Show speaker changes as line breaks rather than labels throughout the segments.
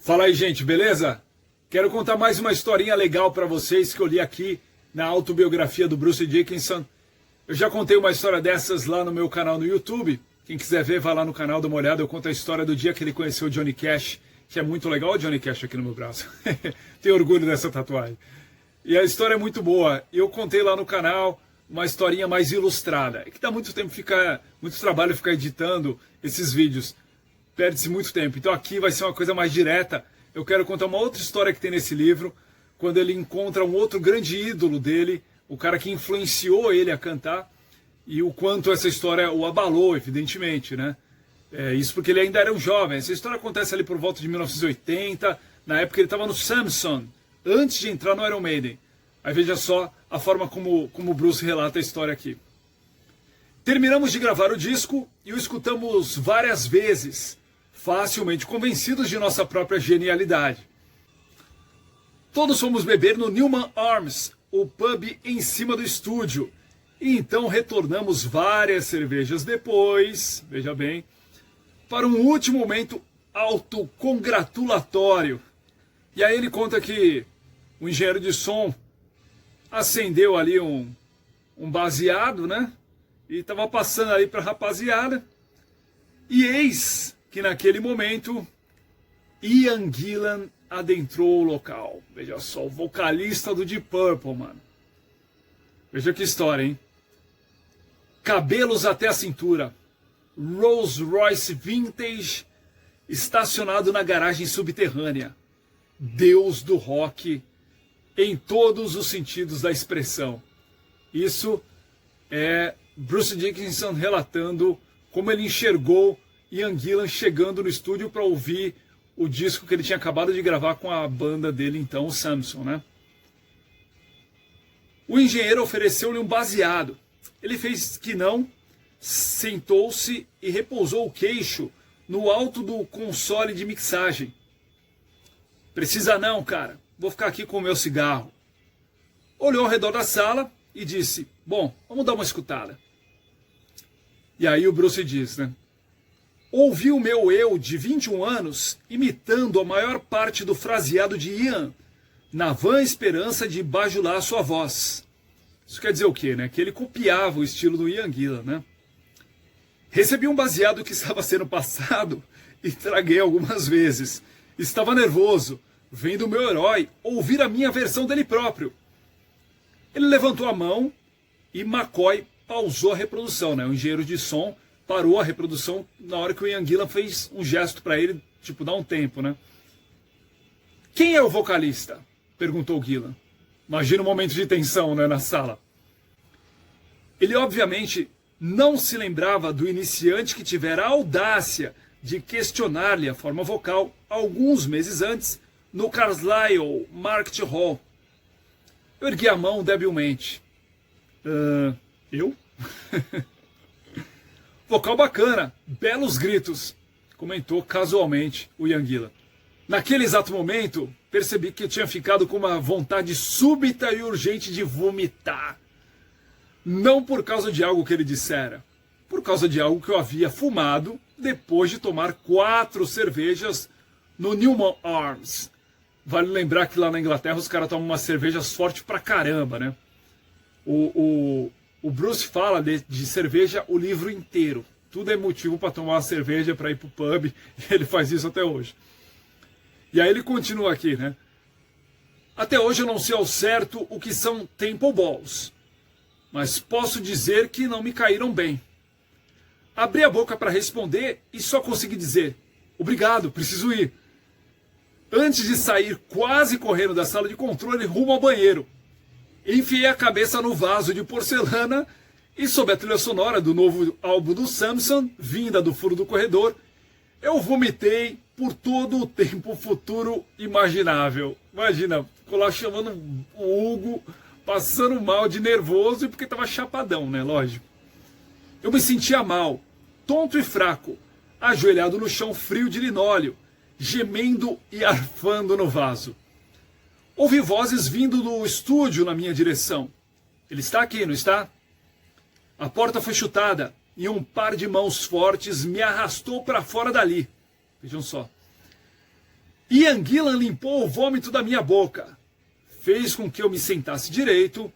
Fala aí, gente, beleza? Quero contar mais uma historinha legal para vocês que eu li aqui na autobiografia do Bruce Dickinson. Eu já contei uma história dessas lá no meu canal no YouTube. Quem quiser ver, vai lá no canal, dá uma olhada. Eu conto a história do dia que ele conheceu o Johnny Cash, que é muito legal. Olha o Johnny Cash aqui no meu braço. Tenho orgulho dessa tatuagem. E a história é muito boa. Eu contei lá no canal uma historinha mais ilustrada. É que dá muito trabalho ficar editando esses vídeos. Perde-se muito tempo. Então aqui vai ser uma coisa mais direta. Eu quero contar uma outra história que tem nesse livro, quando ele encontra um outro grande ídolo dele, o cara que influenciou ele a cantar, e o quanto essa história o abalou, evidentemente, né? Isso porque ele ainda era um jovem. Essa história acontece ali por volta de 1980, na época ele estava no Samson, antes de entrar no Iron Maiden. Aí veja só a forma como o Bruce relata a história aqui. Terminamos de gravar o disco e o escutamos várias vezes, facilmente convencidos de nossa própria genialidade. Todos fomos beber no Newman Arms, o pub em cima do estúdio, e então retornamos várias cervejas depois, veja bem, para um último momento autocongratulatório. E aí ele conta que o engenheiro de som acendeu ali um baseado, né? E estava passando ali para a rapaziada, e eis que naquele momento Ian Gillan adentrou o local. Veja só, o vocalista do Deep Purple, mano. Veja que história, hein? Cabelos até a cintura, Rolls Royce Vintage estacionado na garagem subterrânea. Deus do rock em todos os sentidos da expressão. Isso é Bruce Dickinson relatando como ele enxergou Ian Gillan chegando no estúdio para ouvir o disco que ele tinha acabado de gravar com a banda dele, então, o Samson, né? O engenheiro ofereceu-lhe um baseado. Ele fez que não, sentou-se e repousou o queixo no alto do console de mixagem. Precisa não, cara. Vou ficar aqui com o meu cigarro. Olhou ao redor da sala e disse, bom, vamos dar uma escutada. E aí o Bruce diz, né? Ouvi o meu eu de 21 anos imitando a maior parte do fraseado de Ian, na vã esperança de bajular sua voz. Isso quer dizer o quê, né? Que ele copiava o estilo do Ian Gillan, né? Recebi um baseado que estava sendo passado e traguei algumas vezes. Estava nervoso, vendo o meu herói ouvir a minha versão dele próprio. Ele levantou a mão e McCoy pausou a reprodução, né? O engenheiro de som parou a reprodução na hora que o Ian Gillan fez um gesto para ele, tipo, dá um tempo, né? Quem é o vocalista? Perguntou Gillan. Imagina um momento de tensão, né, na sala. Ele, obviamente, não se lembrava do iniciante que tivera a audácia de questionar-lhe a forma vocal alguns meses antes no Carlisle Market Hall. Eu ergui a mão debilmente. Eu? Vocal bacana, belos gritos, comentou casualmente o Ian Gillan. Naquele exato momento, percebi que eu tinha ficado com uma vontade súbita e urgente de vomitar. Não por causa de algo que ele dissera, por causa de algo que eu havia fumado depois de tomar 4 cervejas no Newman Arms. Vale lembrar que lá na Inglaterra os caras tomam umas cervejas fortes pra caramba, né? O Bruce fala de cerveja o livro inteiro. Tudo é motivo para tomar uma cerveja, para ir pro pub, e ele faz isso até hoje. E aí ele continua aqui, né? Até hoje eu não sei ao certo o que são Temple Balls, mas posso dizer que não me caíram bem. Abri a boca para responder e só consegui dizer, obrigado, preciso ir. Antes de sair quase correndo da sala de controle rumo ao banheiro, enfiei a cabeça no vaso de porcelana e, sob a trilha sonora do novo álbum do Samson, vinda do furo do corredor, eu vomitei por todo o tempo futuro imaginável. Imagina, ficou lá chamando o Hugo, passando mal de nervoso e porque estava chapadão, né? Lógico. Eu me sentia mal, tonto e fraco, ajoelhado no chão frio de linóleo, gemendo e arfando no vaso. Ouvi vozes vindo do estúdio na minha direção. Ele está aqui, não está? A porta foi chutada e um par de mãos fortes me arrastou para fora dali. Vejam só. Ian Gillan limpou o vômito da minha boca, fez com que eu me sentasse direito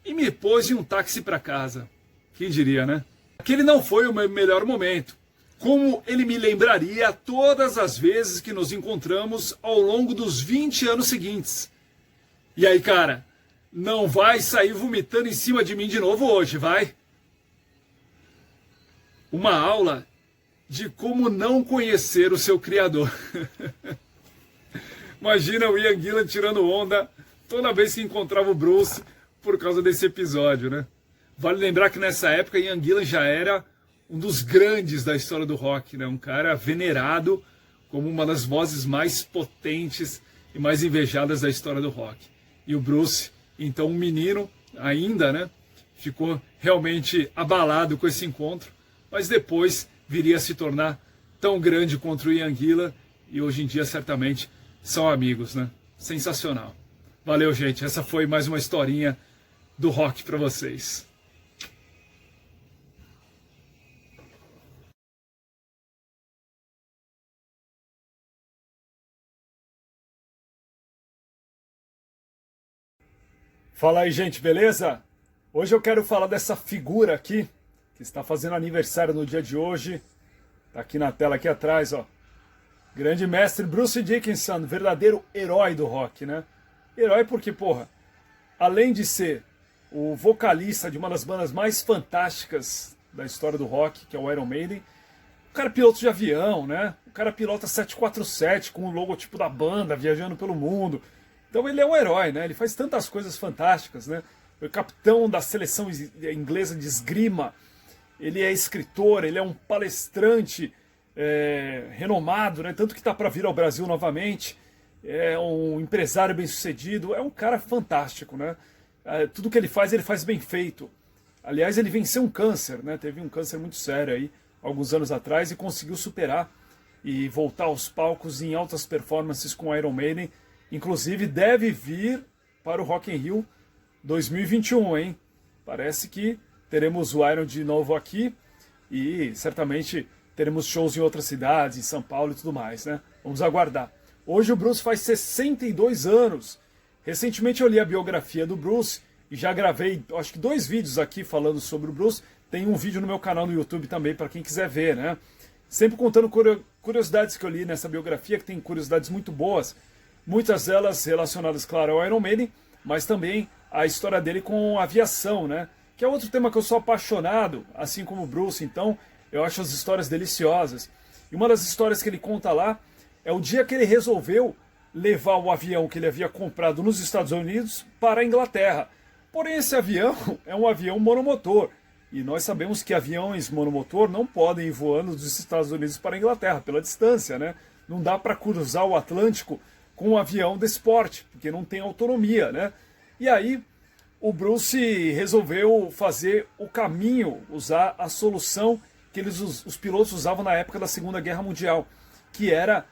e me pôs em um táxi para casa. Quem diria, né? Aquele não foi o meu melhor momento, como ele me lembraria todas as vezes que nos encontramos ao longo dos 20 anos seguintes. E aí, cara, não vai sair vomitando em cima de mim de novo hoje, vai? Uma aula de como não conhecer o seu criador. Imagina o Ian Gillan tirando onda toda vez que encontrava o Bruce por causa desse episódio, né? Vale lembrar que nessa época Ian Gillan já era um dos grandes da história do rock, né? Um cara venerado como uma das vozes mais potentes e mais invejadas da história do rock. E o Bruce, então um menino ainda, né? Ficou realmente abalado com esse encontro, mas depois viria a se tornar tão grande quanto o Ian Gillan e hoje em dia certamente são amigos, né? Sensacional. Valeu, gente. Essa foi mais uma historinha do rock para vocês. Fala aí, gente, beleza? Hoje eu quero falar dessa figura aqui, que está fazendo aniversário no dia de hoje. Tá aqui na tela, aqui atrás, ó. Grande mestre Bruce Dickinson, verdadeiro herói do rock, né? Herói porque, porra, além de ser o vocalista de uma das bandas mais fantásticas da história do rock, que é o Iron Maiden, o cara é piloto de avião, né? O cara pilota 747 com o logotipo da banda, viajando pelo mundo. Então ele é um herói, né? Ele faz tantas coisas fantásticas, né? Ele é capitão da seleção inglesa de esgrima, ele é escritor, ele é um palestrante renomado, né? Tanto que está para vir ao Brasil novamente, é um empresário bem-sucedido, é um cara fantástico, né? Tudo que ele faz bem feito. Aliás, ele venceu um câncer, né? Teve um câncer muito sério aí, alguns anos atrás, e conseguiu superar e voltar aos palcos em altas performances com Iron Maiden. Inclusive deve vir para o Rock in Rio 2021, hein? Parece que teremos o Iron de novo aqui e certamente teremos shows em outras cidades, em São Paulo e tudo mais, né? Vamos aguardar. Hoje o Bruce faz 62 anos. Recentemente eu li a biografia do Bruce e já gravei, acho que 2 vídeos aqui falando sobre o Bruce. Tem um vídeo no meu canal no YouTube também para quem quiser ver, né? Sempre contando curiosidades que eu li nessa biografia, que tem curiosidades muito boas. Muitas delas relacionadas, claro, ao Iron Maiden, mas também a história dele com a aviação, né? Que é outro tema que eu sou apaixonado, assim como o Bruce, então eu acho as histórias deliciosas. E uma das histórias que ele conta lá é o dia que ele resolveu levar o avião que ele havia comprado nos Estados Unidos para a Inglaterra. Porém, esse avião é um avião monomotor. E nós sabemos que aviões monomotor não podem ir voando dos Estados Unidos para a Inglaterra, pela distância, né? Não dá para cruzar o Atlântico com um avião desse porte, porque não tem autonomia, né? E aí o Bruce resolveu fazer o caminho, usar a solução que os pilotos usavam na época da Segunda Guerra Mundial, que era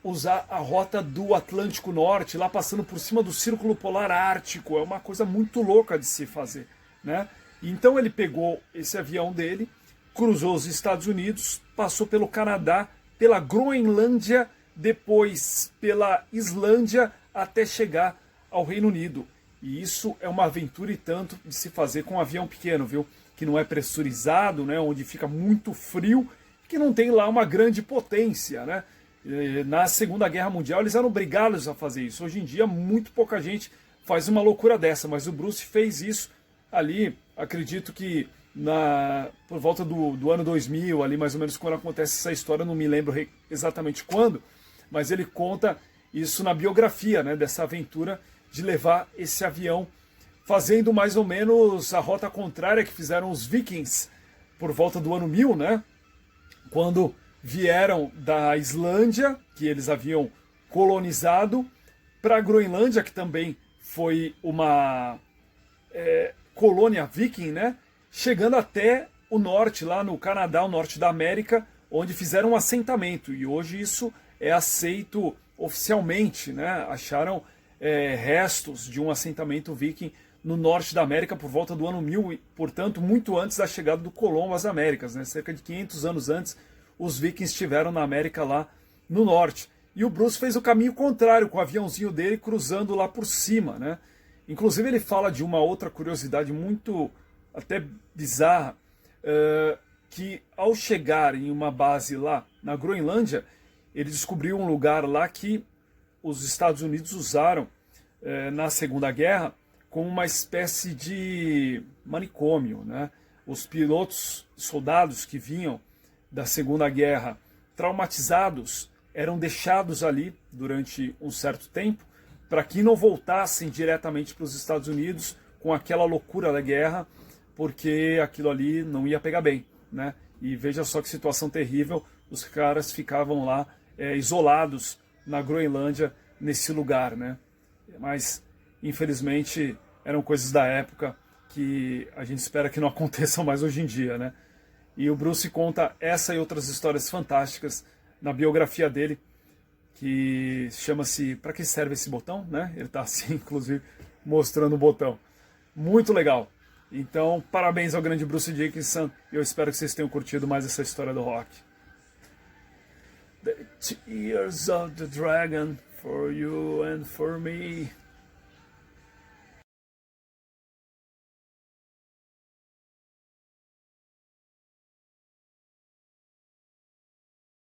usar a rota do Atlântico Norte, lá passando por cima do Círculo Polar Ártico. É uma coisa muito louca de se fazer, né? Então ele pegou esse avião dele, cruzou os Estados Unidos, passou pelo Canadá, pela Groenlândia, depois pela Islândia, até chegar ao Reino Unido. E isso é uma aventura e tanto de se fazer com um avião pequeno, viu? Que não é pressurizado, né? Onde fica muito frio, que não tem lá uma grande potência, né? Na Segunda Guerra Mundial eles eram obrigados a fazer isso. Hoje em dia muito pouca gente faz uma loucura dessa, mas o Bruce fez isso ali, acredito que por volta do ano 2000, ali mais ou menos quando acontece essa história, não me lembro exatamente quando, mas ele conta isso na biografia, né, dessa aventura de levar esse avião, fazendo mais ou menos a rota contrária que fizeram os Vikings por volta do ano 1000, né, quando vieram da Islândia, que eles haviam colonizado, para a Groenlândia, que também foi uma colônia viking, né, chegando até o norte, lá no Canadá, o norte da América, onde fizeram um assentamento. E hoje isso é aceito oficialmente, né? Acharam restos de um assentamento viking no norte da América por volta do ano 1000, portanto, muito antes da chegada do Colombo às Américas, né? Cerca de 500 anos antes, os vikings estiveram na América lá no norte. E o Bruce fez o caminho contrário, com o aviãozinho dele cruzando lá por cima, né? Inclusive ele fala de uma outra curiosidade muito até bizarra, que ao chegar em uma base lá na Groenlândia, ele descobriu um lugar lá que os Estados Unidos usaram na Segunda Guerra como uma espécie de manicômio, né? Os pilotos, soldados que vinham da Segunda Guerra traumatizados eram deixados ali durante um certo tempo para que não voltassem diretamente para os Estados Unidos com aquela loucura da guerra, porque aquilo ali não ia pegar bem, né? E veja só que situação terrível, os caras ficavam lá isolados na Groenlândia, nesse lugar, né? Mas, infelizmente, eram coisas da época que a gente espera que não aconteçam mais hoje em dia, né? E o Bruce conta essa e outras histórias fantásticas na biografia dele, que chama-se Pra Que Serve Esse Botão, né? Ele está assim, inclusive, mostrando o botão. Muito legal. Então, parabéns ao grande Bruce Dickinson. Eu espero que vocês tenham curtido mais essa história do rock. The Tears of the Dragon, for you and for me.